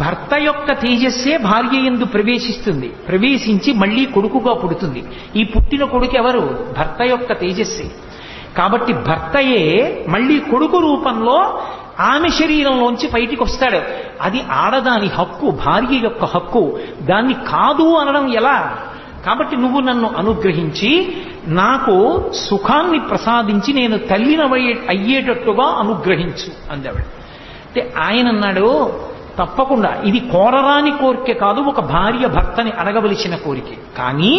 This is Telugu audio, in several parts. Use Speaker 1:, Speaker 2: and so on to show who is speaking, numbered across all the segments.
Speaker 1: భర్త యొక్క తేజస్సే భార్య యందు ప్రవేశిస్తుంది, ప్రవేశించి మళ్ళీ కొడుకుగా పుడుతుంది. ఈ పుట్టిన కొడుకు ఎవరు? భర్త యొక్క తేజస్సే. కాబట్టి భర్తయే మళ్ళీ కొడుకు రూపంలో ఆమె శరీరంలోంచి బయటికి వస్తాడు. అది ఆడదాని హక్కు, భార్య యొక్క హక్కు. దాన్ని కాదు అనడం ఎలా? కాబట్టి నువ్వు నన్ను అనుగ్రహించి నాకు సుఖాన్ని ప్రసాదించి నేను తల్లిన అయ్యేటట్టుగా అనుగ్రహించు అందావిడ. అంటే ఆయన అన్నాడు, తప్పకుండా ఇది కోరరాని కోరిక కాదు, ఒక భార్య భర్తని అడగవలసిన కోరిక. కానీ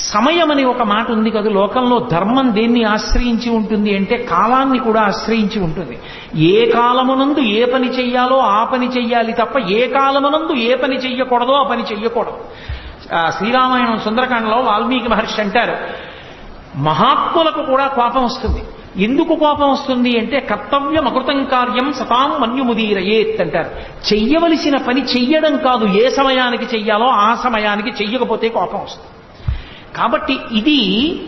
Speaker 1: సమయం అనే ఒక మాట ఉంది కదా లోకంలో. ధర్మం దేన్ని ఆశ్రయించి ఉంటుంది అంటే కాలాన్ని కూడా ఆశ్రయించి ఉంటుంది. ఏ కాలమునందు ఏ పని చెయ్యాలో ఆ పని చెయ్యాలి తప్ప ఏ కాలమునందు ఏ పని చెయ్యకూడదో ఆ పని చెయ్యకూడదు. శ్రీరామాయణం సుందరకాండలో వాల్మీకి మహర్షి అంటారు, మహాత్ములకు కూడా కోపం వస్తుంది. ఎందుకు కోపం వస్తుంది అంటే కర్తవ్యం అకృతం కార్యం సతాం మన్యుముదీరయేత్ అంటారు. చెయ్యవలసిన పని చెయ్యడం కాదు, ఏ సమయానికి చెయ్యాలో ఆ సమయానికి చెయ్యకపోతే కోపం వస్తుంది. కాబట్టి ఇది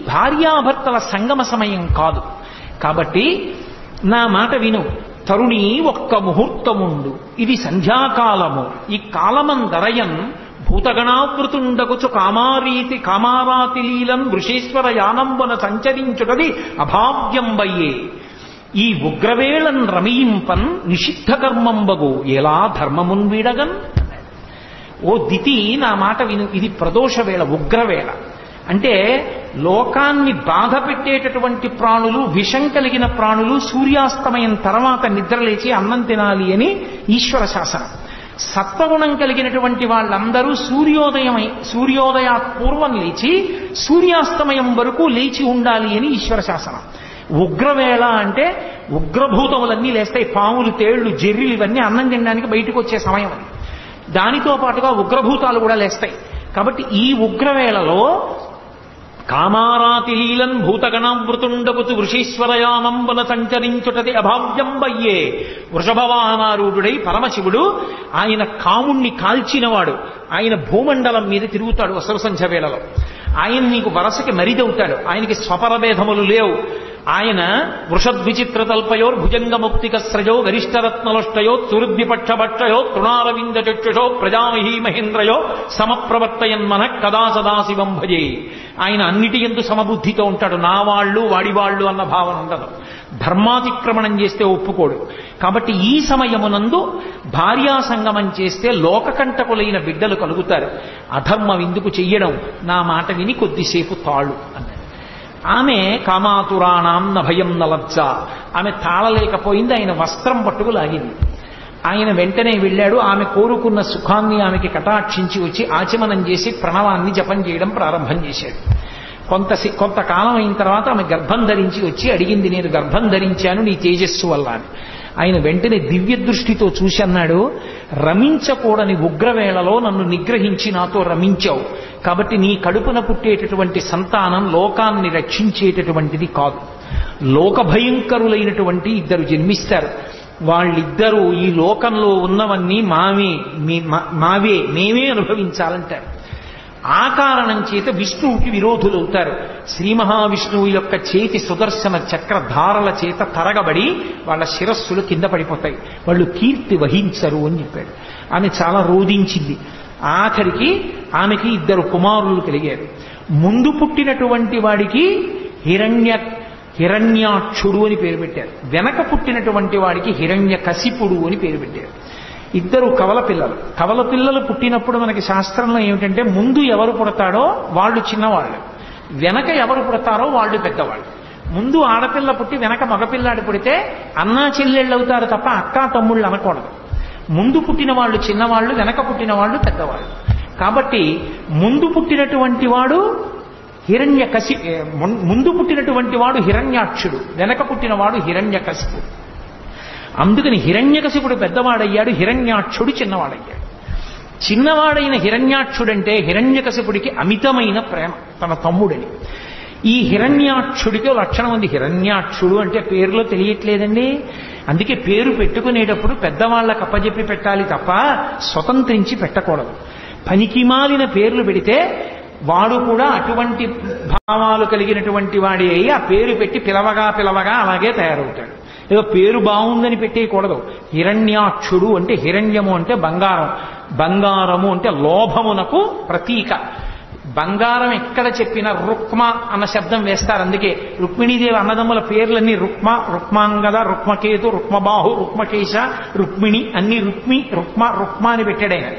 Speaker 1: భార్యాభర్తల సంగమ సమయం కాదు. కాబట్టి నా మాట విను, తరుణి ఒక్క ముహూర్తముండు, ఇది సంధ్యాకాలము, ఈ కాలమందరయన్ భూతగణావృతుండగుచు కామారాతి లీలం వృషేశ్వర యానంబన సంచరించుటది అభావ్యంబయ్యే, ఈ ఉగ్రవేళన్ రమయింపన్ నిషిద్ధ కర్మంబగు ఎలా ధర్మమున్ వీడగన్. ఓ దితి నా మాట విను, ఇది ప్రదోష వేళ, ఉగ్రవేళ. అంటే లోకాన్ని బాధ పెట్టేటటువంటి ప్రాణులు, విషం కలిగిన ప్రాణులు సూర్యాస్తమయం తర్వాత నిద్రలేచి అన్నం తినాలి అని ఈశ్వర శాసనం. సత్వగుణం కలిగినటువంటి వాళ్ళందరూ సూర్యోదయా పూర్వం లేచి సూర్యాస్తమయం వరకు లేచి ఉండాలి అని ఈశ్వర శాసనం. ఉగ్రవేళ అంటే ఉగ్రభూతములన్నీ లేస్తాయి, పాములు, తేళ్లు, జెర్రీలు ఇవన్నీ అన్నం తినడానికి బయటకు వచ్చే సమయం అది. దానితో పాటుగా ఉగ్రభూతాలు కూడా లేస్తాయి. కాబట్టి ఈ ఉగ్రవేళలో కామారాతి లీలన్ భూతగణావృతుండగుచు వృషీశ్వరయానంబన సంచరించుటది అభావ్యంబయ్యే, వృషభవాహనారూఢుడై పరమశివుడు ఆయన కాముణ్ణి కాల్చినవాడు. ఆయన భూమండలం మీద తిరుగుతాడు అసుర సంధ్య వేళలో. ఆయన నీకు వరసకి మరిదవుతాడు. ఆయనకి స్వపరభేదములు లేవు. ఆయన వృషద్విచిత్ర తల్పయో భుజంగముక్తికస్రజో గరిష్టరత్నలుష్టయో తురుద్విపక్షభక్షయో తృణారవింద చక్షుషో ప్రజామహీ మహేంద్రయో సమప్రవర్తయన్మన కదా సదాశివం భజే. ఆయన అన్నిటి యందు సమబుద్ధితో ఉంటాడు. నా వాళ్ళు వాడి వాళ్ళు అన్న భావన ఉండదు. ధర్మాతిక్రమణం చేస్తే ఒప్పుకోడు. కాబట్టి ఈ సమయమునందు భార్యా సంగమం చేస్తే లోకకంటకులైన బిడ్డలు కలుగుతారు. అధర్మం ఎందుకు చెయ్యడం, నా మాట విని కొద్దిసేపు తాళు అన్నాడు. ఆమె కామాతురాణం నభయం నలజ్జ, ఆమె తాళలేకపోయింది. ఆయన వస్త్రం పట్టుకు లాగింది. ఆయన వెంటనే వెళ్ళాడు. ఆమె కోరుకున్న సుఖాన్ని ఆమెకి కటాక్షించి వచ్చి ఆచమనం చేసి ప్రణవాన్ని జపం చేయడం ప్రారంభం చేశాడు. కొంతకాలం అయిన తర్వాత ఆమె గర్భం ధరించి వచ్చి అడిగింది, నేను గర్భం ధరించాను నీ తేజస్సు వల్ల అని. ఆయన వెంటనే దివ్య దృష్టితో చూసి అన్నాడు, రమించకూడని ఉగ్రవేళలో నన్ను నిగ్రహించి నాతో రమించావు. కాబట్టి నీ కడుపున పుట్టేటటువంటి సంతానం లోకాన్ని రక్షించేటటువంటిది కాదు. లోకభయంకరులైనటువంటి ఇద్దరు జన్మిస్తారు. వాళ్ళిద్దరూ ఈ లోకంలో ఉన్నవన్నీ మావే, మేమే అనుభవించాలంటారు. ఆ కారణం చేత విష్ణువుకి విరోధులవుతారు. శ్రీ మహావిష్ణువు యొక్క చేతి సుదర్శన చక్రధారల చేత తరగబడి వాళ్ళ శిరస్సులు కింద పడిపోతాయి. వాళ్ళు కీర్తి వహించరు అని చెప్పాడు. ఆమె చాలా రోధించింది. ఆఖరికి ఆమెకి ఇద్దరు కుమారులు కలిగారు. ముందు పుట్టినటువంటి వాడికి హిరణ్యాక్షుడు అని పేరు పెట్టారు. వెనక పుట్టినటువంటి వాడికి హిరణ్యకశిపుడు అని పేరు పెట్టారు. ఇద్దరు కవల పిల్లలు. కవల పిల్లలు పుట్టినప్పుడు మనకి శాస్త్రంలో ఏమిటంటే ముందు ఎవరు పుడతాడో వాళ్ళు చిన్నవాళ్ళు, వెనక ఎవరు పుడతారో వాళ్ళు పెద్దవాళ్ళు. ముందు ఆడపిల్ల పుట్టి వెనక మగపిల్లాడు పుడితే అన్నా చెల్లెళ్ళు అవుతారు తప్ప అక్కా తమ్ముళ్ళు అనకూడదు. ముందు పుట్టిన వాళ్ళు చిన్నవాళ్ళు, వెనక పుట్టిన వాళ్ళు పెద్దవాళ్ళు. కాబట్టి ముందు పుట్టినటువంటి వాడు ముందు పుట్టినటువంటి వాడు హిరణ్యాక్షుడు, వెనక పుట్టినవాడు హిరణ్యకశిపుడు. అందుకని హిరణ్యకశిపుడు పెద్దవాడయ్యాడు, హిరణ్యాక్షుడు చిన్నవాడయ్యాడు. చిన్నవాడైన హిరణ్యాక్షుడంటే హిరణ్యకశిపుడికి అమితమైన ప్రేమ తన తమ్ముడని. ఈ హిరణ్యాక్షుడికి లక్షణం ఉంది. హిరణ్యాక్షుడు అంటే పేరులో తెలియట్లేదండి. అందుకే పేరు పెట్టుకునేటప్పుడు పెద్దవాళ్ళకి అప్పజెప్పి పెట్టాలి తప్ప స్వతంత్రించి పెట్టకూడదు. పనికిమాలిన పేర్లు పెడితే వాడు కూడా అటువంటి భావాలు కలిగినటువంటి వాడి అయి ఆ పేరు పెట్టి పిలవగా అలాగే తయారవుతాడు. ఏదో పేరు బాగుందని పెట్టేయకూడదు. హిరణ్యాక్షుడు అంటే హిరణ్యము అంటే బంగారం, బంగారము అంటే లోభమునకు ప్రతీక. బంగారం ఎక్కడ చెప్పినా రుక్మ అన్న శబ్దం వేస్తారు. అందుకే రుక్మిణీదేవి అన్నదమ్ముల పేర్లన్నీ రుక్మ, రుక్మాంగద, రుక్మకేతు, రుక్మబాహు, రుక్మకేశ, రుక్మిణి అన్ని రుక్మి, రుక్మ, రుక్మ అని పెట్టాడైన.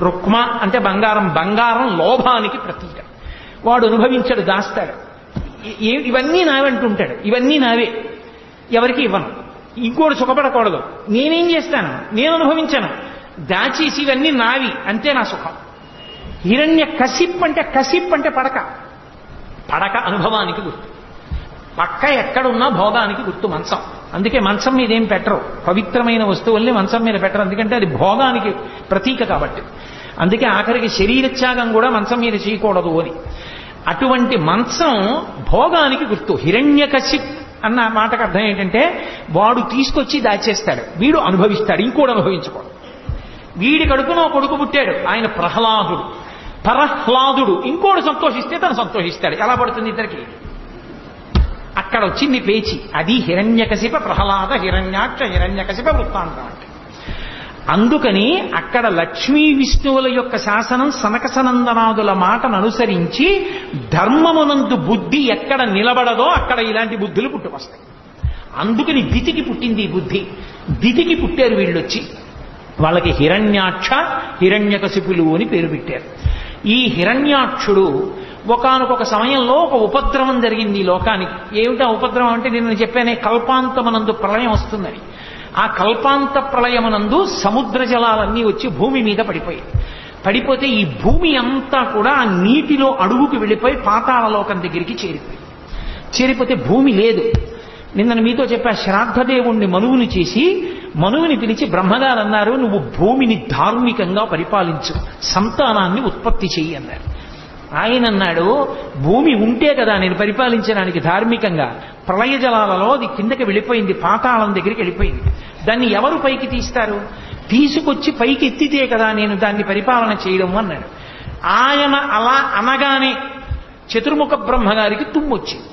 Speaker 1: రుక్మ అంటే బంగారం, బంగారం లోభానికి ప్రతీక. వాడు అనుభవించాడు, దాస్తాడు. ఇవన్నీ నావంటుంటాడు, ఇవన్నీ నావే, ఎవరికి ఇవ్వను, ఇంకోటి సుఖపడకూడదు, నేనేం చేస్తాను, నేను అనుభవించాను, దాచేసి ఇవన్నీ నావి, అంతే నా సుఖం. హిరణ్య కసిప్ అంటే పడక, పడక అనుభవానికి గుర్తు. పక్క ఎక్కడున్నా భోగానికి గుర్తు మంచం. అందుకే మంచం మీద ఏం పెట్టరు, పవిత్రమైన వస్తువుల్ని మంచం మీద పెట్టరు, ఎందుకంటే అది భోగానికి ప్రతీక కాబట్టి. అందుకే ఆఖరికి శరీరత్యాగం కూడా మంచం మీద చేయకూడదు అని. అటువంటి మంచం భోగానికి గుర్తు. హిరణ్యకశిప్ అన్న మాటకు అర్థం ఏంటంటే వాడు తీసుకొచ్చి దాచేస్తాడు, వీడు అనుభవిస్తాడు, ఇంకోడు అనుభవించకూడదు. వీడి కడుపునో కొడుకు పుట్టాడు, ఆయన ప్రహ్లాదుడు, పరహ్లాదుడు, ఇంకోడు సంతోషిస్తే తను సంతోషిస్తాడు. ఎలా పడుతుంది ఇద్దరికి? అక్కడ వచ్చింది పేచి. అది హిరణ్యకశిప ప్రహ్లాద హిరణ్యాక్ష హిరణ్యకశిప వృత్తాంతం అంటే. అందుకని అక్కడ లక్ష్మీ విష్ణువుల యొక్క శాసనం సనక సనందనాదుల మాటను అనుసరించి ధర్మమునందు బుద్ధి ఎక్కడ నిలబడదో అక్కడ ఇలాంటి బుద్ధులు పుట్టుకొస్తాయి. అందుకని దితికి పుట్టింది ఈ బుద్ధి. దితికి పుట్టారు వీళ్ళొచ్చి. వాళ్ళకి హిరణ్యాక్ష హిరణ్యకశిపులు అని పేరు పెట్టారు. ఈ హిరణ్యాక్షుడు ఒకానొక సమయంలో ఒక ఉపద్రవం జరిగింది ఈ లోకానికి. ఏమిటా ఉపద్రవం అంటే నేను చెప్పానే, కల్పాంతమనందు ప్రళయం వస్తుందని. ఆ కల్పాంత ప్రళయమునందు సముద్ర జలాలన్నీ వచ్చి భూమి మీద పడిపోతే ఈ భూమి అంతా కూడా ఆ నీటిలో అడుగుకి వెళ్ళిపోయి పాతాళలోకం దగ్గరికి చేరిపోతే భూమి లేదు. నిన్న మీతో చెప్పా, శ్రాద్ధదేవుణ్ణి మనువుని చేసి మనువుని పిలిచి బ్రహ్మగారు అన్నారు, నువ్వు భూమిని ధార్మికంగా పరిపాలించు, సంతానాన్ని ఉత్పత్తి చెయ్యి అన్నారు. ఆయన అన్నాడు, భూమి ఉంటే కదా నేను పరిపాలించడానికి ధార్మికంగా, ప్రళయ జలాలలో అది కిందకి వెళ్ళిపోయింది, పాతాళం దగ్గరికి వెళ్ళిపోయింది, దాన్ని ఎవరు పైకి తీస్తారు, తీసుకొచ్చి పైకి ఎత్తితే కదా నేను దాన్ని పరిపాలన చేయడం అన్నాడు. ఆయన అలా అనగానే చతుర్ముఖ బ్రహ్మగారికి తుమ్మొచ్చింది.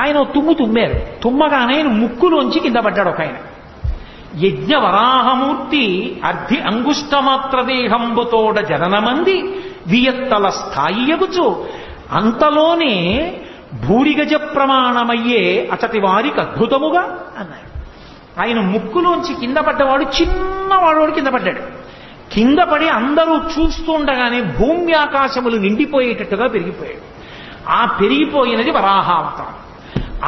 Speaker 1: ఆయన తుమ్మారు. తుమ్మగానే ఆయన ముక్కులోంచి కింద పడ్డాడు ఒక ఆయన. యజ్ఞవరాహమూర్తి అర్ధి అంగుష్టమాత్ర దేహంబుతోడ జననమంది వియత్తల స్థాయియగుచు అంతలోనే భూరిగజ ప్రమాణమయ్యే అతటి వారికి అద్భుతముగా అన్నాడు. ఆయన ముక్కులోంచి కింద పడ్డవాడు చిన్నవాడు కింద పడ్డాడు. కింద పడి అందరూ చూస్తుండగానే భూమి ఆకాశములు నిండిపోయేటట్టుగా పెరిగిపోయాడు. ఆ పెరిగిపోయినది వరాహావతారం.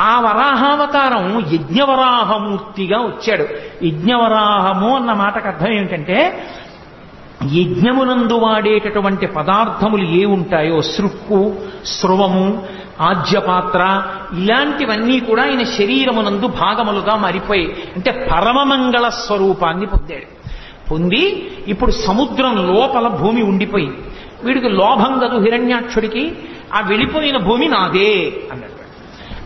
Speaker 1: ఆ వరాహావతారం యజ్ఞవరాహమూర్తిగా వచ్చాడు. యజ్ఞవరాహము అన్న మాటకు అర్థం ఏమిటంటే యజ్ఞమునందు వాడేటటువంటి పదార్థములు ఏ ఉంటాయో, సృక్కు, స్రువము, ఆజ్యపాత్ర, ఇలాంటివన్నీ కూడా ఆయన శరీరమునందు భాగములుగా మారిపోయి, అంటే పరమమంగళ స్వరూపాన్ని పొంది ఇప్పుడు సముద్రం లోపల భూమి ఉండిపోయింది. వీడికి లోభం కదు హిరణ్యాక్షుడికి, ఆ వెళ్ళిపోయిన భూమి నాదే అన్నాడు.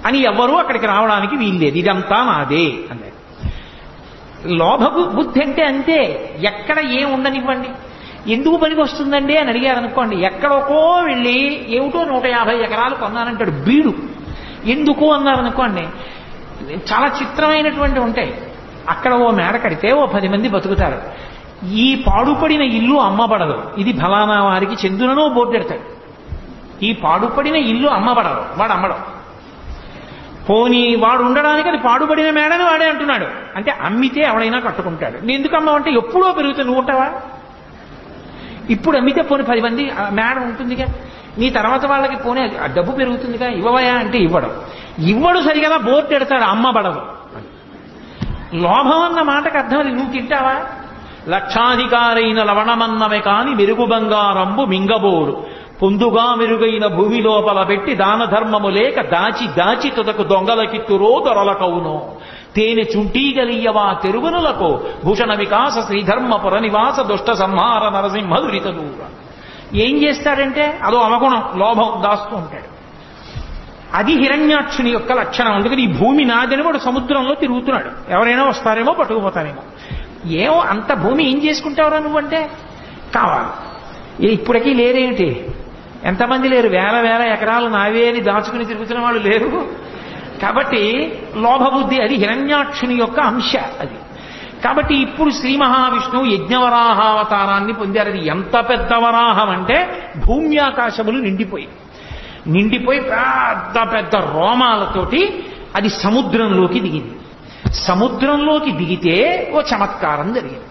Speaker 1: అని ఎవరూ అక్కడికి రావడానికి వీల్లేదు, ఇదంతా నాదే అన్నాడు. లోభ బుద్ధి అంటే అంతే, ఎక్కడ ఏం ఉండనివ్వండి. ఎందుకు పనికి వస్తుందండి అని అడిగారు అనుకోండి, ఎక్కడికో వెళ్ళి ఏమిటో 150 ఎకరాలు కొన్నానంటాడు బీడు. ఎందుకు అన్నారనుకోండి, చాలా చిత్రమైనటువంటి ఉంటాయి. అక్కడ ఓ మేడ కడితే ఓ 10 మంది బతుకుతారు. ఈ పాడుపడిన ఇల్లు అమ్మబడదు, ఇది ఫలానా వారికి చెందుననో బోర్డు పెడతాడు. ఈ పాడుపడిన ఇల్లు అమ్మబడదు, వాడు అమ్మడం. పోనీ వాడు ఉండడానికి అది పాడుపడిన మేడని వాడే అంటున్నాడు, అంటే అమ్మితే ఎవడైనా కట్టుకుంటాడు. నీ ఎందుకు అమ్మావంటే ఎప్పుడో పెరుగుతుంది, నువ్వు ఉంటావా? ఇప్పుడు అమ్మితే పోనీ 10 మంది మేడ ఉంటుందిగా, నీ తర్వాత వాళ్ళకి పోనీ డబ్బు పెరుగుతుందిగా, ఇవ్వవయా అంటే ఇవ్వడు సరిగా బోర్డు పెడతాడు, అమ్మబడదు. లోభం అన్న మాటకు అర్థం అది. నువ్వు తింటావా? లక్షాధికారైన లవణమన్నమే కాని మెరుగు బంగారంబు మింగబోరు పొందుగా మెరుగైన భూమి లోపల పెట్టి దాన ధర్మము లేక దాచి తుదకు దొంగలకిత్తురో దొరలకవునో తేనె చుంటీగలియవా తెరుగునులకు భూషణ వికాస శ్రీధర్మపుర నివాస దుష్ట సంహార నరసింహ దురితదూర. ఏం చేస్తాడంటే అదో అవగుణం, లోభం, దాస్తూ ఉంటాడు. అది హిరణ్యాక్షుని యొక్క లక్షణం. అందుకని ఈ భూమి నాదని వాడు సముద్రంలో తిరుగుతున్నాడు. ఎవరైనా వస్తారేమో పట్టుకుపోతారేమో. ఏమో అంత భూమి ఏం చేసుకుంటావురా నువ్వంటే కావాలి. ఇప్పటికీ లేరేమిటి, ఎంతమంది లేరు, వేల ఎకరాలు నావే అని దాచుకుని తిరుగుతున్న వాళ్ళు లేరు. కాబట్టి లోభబుద్ధి అది హిరణ్యాక్షుని యొక్క అంశ అది. కాబట్టి ఇప్పుడు శ్రీ మహావిష్ణువు యజ్ఞవరాహావతారాన్ని పొందారు. అది ఎంత పెద్ద వరాహం అంటే భూమి ఆకాశములు నిండిపోయి పెద్ద పెద్ద రోమాలతోటి అది సముద్రంలోకి దిగింది. సముద్రంలోకి దిగితే ఓ చమత్కారం జరిగింది.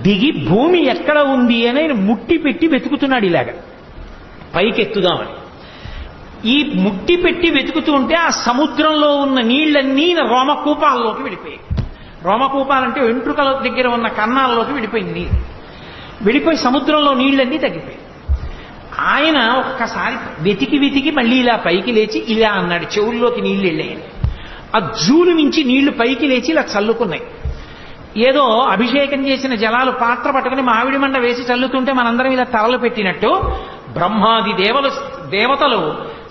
Speaker 1: దిగి భూమి ఎక్కడ ఉంది అని ఆయన ముట్టి పెట్టి వెతుకుతున్నాడు ఇలాగ పైకెత్తుదామని. ఈ ముట్టి పెట్టి వెతుకుతూ ఉంటే ఆ సముద్రంలో ఉన్న నీళ్లన్నీ రోమకూపాల్లోకి వెళ్ళిపోయాయి. రోమకూపాలంటే వెంట్రుకల దగ్గర ఉన్న కన్నాల్లోకి వెళ్ళిపోయింది నీళ్ళు. వెళ్ళిపోయి సముద్రంలో నీళ్లన్నీ తగ్గిపోయాయి. ఆయన ఒక్కసారి వెతికి మళ్ళీ ఇలా పైకి లేచి ఇలా అన్నాడు, చెవుల్లోకి నీళ్లు వెళ్ళాయని. ఆ జూలు నుంచి నీళ్లు పైకి లేచి ఇలా చల్లుకున్నాయి. ఏదో అభిషేకం చేసిన జలాలు పాత్ర పట్టుకుని మామిడి మండ వేసి చల్లుతుంటే మనందరం ఇలా తలలు పెట్టినట్టు బ్రహ్మాది దేవతలు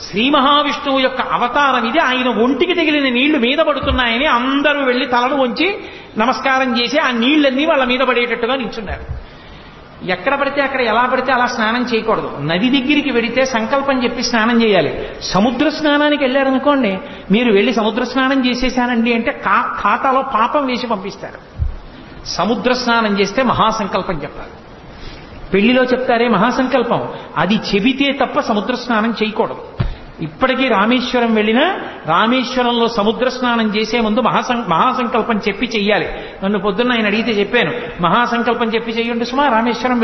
Speaker 1: శ్రీ మహావిష్ణువు యొక్క అవతారం ఇది, ఆయన ఒంటికి తగిలిన నీళ్లు మీద పడుతున్నాయని అందరూ వెళ్లి తలను వంచి నమస్కారం చేసి ఆ నీళ్లన్నీ వాళ్ళ మీద పడేటట్టుగా నిల్చున్నారు. ఎక్కడ పడితే అక్కడ ఎలా పడితే అలా స్నానం చేయకూడదు. నది దగ్గరికి వెడితే సంకల్పం చెప్పి స్నానం చేయాలి. సముద్ర స్నానానికి వెళ్ళారనుకోండి, మీరు వెళ్ళి సముద్ర స్నానం చేసేసానండి అంటే ఖాతాలో పాపం వేసి పంపిస్తారు. సముద్ర స్నానం చేస్తే మహాసంకల్పం చెప్పాలి. పెళ్లిలో చెప్తారే మహాసంకల్పం, అది చెబితే తప్ప సముద్ర స్నానం చేయకూడదు. ఇప్పటికీ రామేశ్వరం వెళ్ళినా రామేశ్వరంలో సముద్ర స్నానం చేసే ముందు మహాసంకల్పం చెప్పి చెయ్యాలి. నన్ను పొద్దున్న ఆయన అడిగితే చెప్పాను, మహాసంకల్పం చెప్పి చెయ్యండి సుమా రామేశ్వరం